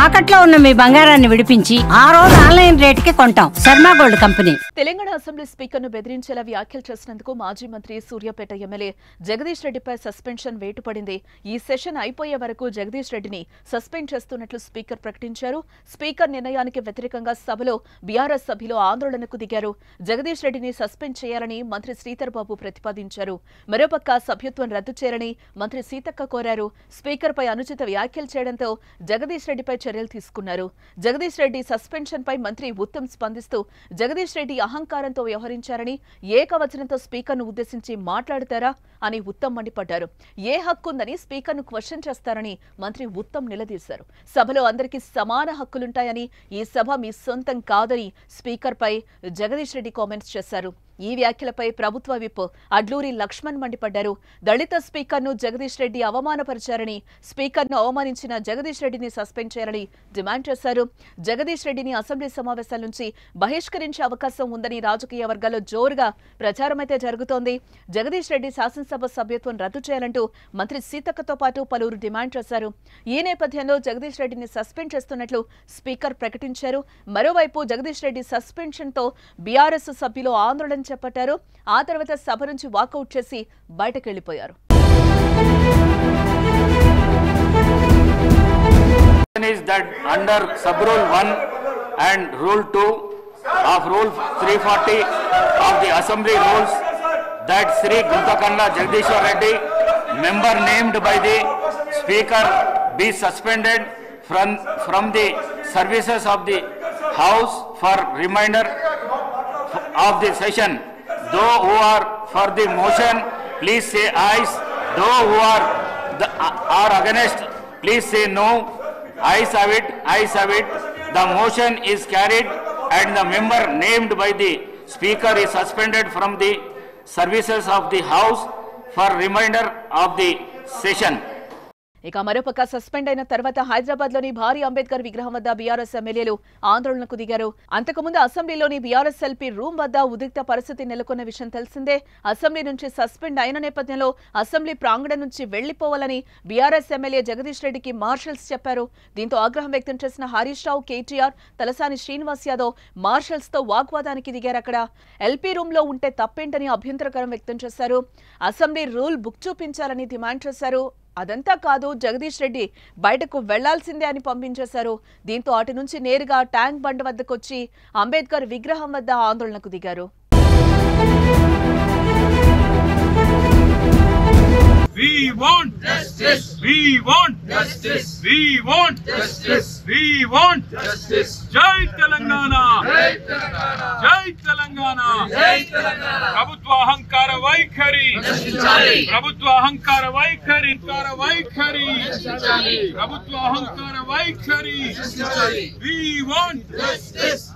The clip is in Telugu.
తాకట్లో ఉన్న మీ బంగారాన్ని విడిపించి ఆ రోజు ఆన్లైన్ రేటుకి కొంటాం. Sharma gold company. Telangana assembly స్పీకర్ను బెదిరించేలా వ్యాఖ్యలు చేసినందుకు మాజీ మంత్రి సూర్యాపేట ఎమ్మెల్యే జగదీష్ రెడ్డిపై సస్పెన్షన్ వేటు పడింది. ఈ సెషన్ అయిపోయే వరకు జగదీష్ రెడ్డిని సస్పెండ్ చేస్తున్నట్లు స్పీకర్ ప్రకటించారు. స్పీకర్ నిర్ణయానికి వ్యతిరేకంగా సభలో బీఆర్ఎస్ సభ్యులు ఆందోళనకు దిగారు. జగదీష్ రెడ్డిని సస్పెండ్ చేయాలని మంత్రి శ్రీధర్ బాబు ప్రతిపాదించారు. మరోపక్క సభ్యత్వం రద్దు చేయాలని మంత్రి సీతక్క కోరారు. స్పీకర్పై అనుచిత వ్యాఖ్యలు చేయడంతో జగదీష్ రెడ్డిపై చర్యలు తీసుకున్నారు. జగదీష్ రెడ్డి సస్పెన్షన్ పై మంత్రి ఉత్తమ్ స్పందిస్తూ జగదీష్ రెడ్డి అహంకారంతో వ్యవహరించారని, ఏకవచనంతో స్పీకర్ను ఉద్దేశించి మాట్లాడతారా అని ఉత్తమ్ మండిపడ్డారు. ఏ హక్కుందని స్పీకర్ను క్వశ్చన్ చేస్తారని మంత్రి ఉత్తమ్ నిలదీశారు. సభలో అందరికీ సమాన హక్కులుంటాయని, ఈ సభ మీ సొంతం కాదని స్పీకర్పై జగదీష్ రెడ్డి కామెంట్స్ చేశారు. ఈ వ్యాఖ్యలపై ప్రభుత్వ విప్ అడ్లూరి లక్ష్మణ్ మండిపడ్డారు. దళిత స్పీకర్ను జగదీష్ రెడ్డి అవమానపరిచారని, స్పీకర్ను అవమానించిన జగదీష్ రెడ్డిని సస్పెండ్ చేయాలని డిమాండ్ చేశారు. జగదీష్ రెడ్డిని అసెంబ్లీ సమావేశాల నుంచి బహిష్కరించే అవకాశం ఉందని రాజకీయ వర్గాల్లో జోరుగా ప్రచారమైతే జరుగుతోంది. జగదీష్ రెడ్డి శాసనసభ సభ్యత్వం రద్దు చేయాలంటూ మంత్రి సీతక్కతో పాటు పలువురు డిమాండ్ చేశారు. ఈ నేపథ్యంలో జగదీష్ రెడ్డిని సస్పెండ్ చేస్తున్నట్లు స్పీకర్ ప్రకటించారు. మరోవైపు జగదీష్ రెడ్డి సస్పెన్షన్తో బీఆర్ఎస్ సభ్యులు ఆందోళన చేపట్టారు. ఆ తర్వాత సభ నుంచి వాకౌట్ చేసి బయటకు వెళ్లిపోయారు. Is that under sub rule 1 and rule 2 of rule 340 of the assembly rules that Sri Guntakanda Jagdishwar Reddy, member named by the speaker, be suspended from the services of the house for remainder of the session. Those who are for the motion, please say ayes. Those who are against, please say no. Ayes have it. Ayes have it. The motion is carried, and the member named by the speaker is suspended from the services of the house for remainder of the session. ఇక మరోపక్క సస్పెండ్ అయిన తర్వాత హైదరాబాద్ లోని భారీ అంబేద్కర్ విగ్రహం వద్ద బీఆర్ఎస్ ఎమ్మెల్యేలు ఆందోళనకు దిగారు. అంతకుముందు అసెంబ్లీలోని బీఆర్ఎస్ ఎల్పీ రూమ్ వద్ద ఉద్రిక్త పరిస్థితి నెలకొన్న విషయం తెలిసిందే. అసెంబ్లీ నుంచి సస్పెండ్ అయిన నేపథ్యంలో అసెంబ్లీ ప్రాంగణం నుంచి వెళ్లిపోవాలని బీఆర్ఎస్ ఎమ్మెల్యే జగదీష్ రెడ్డికి మార్షల్స్ చెప్పారు. దీంతో ఆగ్రహం వ్యక్తం చేసిన హరీష్ రావు, కేటీఆర్, తలసాని శ్రీనివాస్ యాదవ్ మార్షల్స్ తో వాగ్వాదానికి దిగారు. అక్కడ ఎల్పీ రూమ్ లో ఉంటే తప్పేంటని అభ్యంతరకరం వ్యక్తం చేశారు. అసెంబ్లీ రూల్ బుక్ చూపించాలని డిమాండ్ చేశారు. అదంతా కాదు, జగదీష్ రెడ్డి బయటకు వెళ్లాల్సిందే అని పంపించేశారు. దీంతో అటు నుంచి నేరుగా ట్యాంక్ బండ్ వద్దకొచ్చి అంబేద్కర్ విగ్రహం వద్ద ఆందోళనకు దిగారు. We want justice. We want justice. We want justice. We want justice. Jai Telangana. Jai Telangana. Jai Telangana. Jai Telangana. Prabhutva ahankara vaikhari. Nashtinchali. Prabhutva ahankara vaikhari. Ahankara vaikhari. Nashtinchali. Prabhutva ahankara vaikhari. Nashtinchali. We want justice.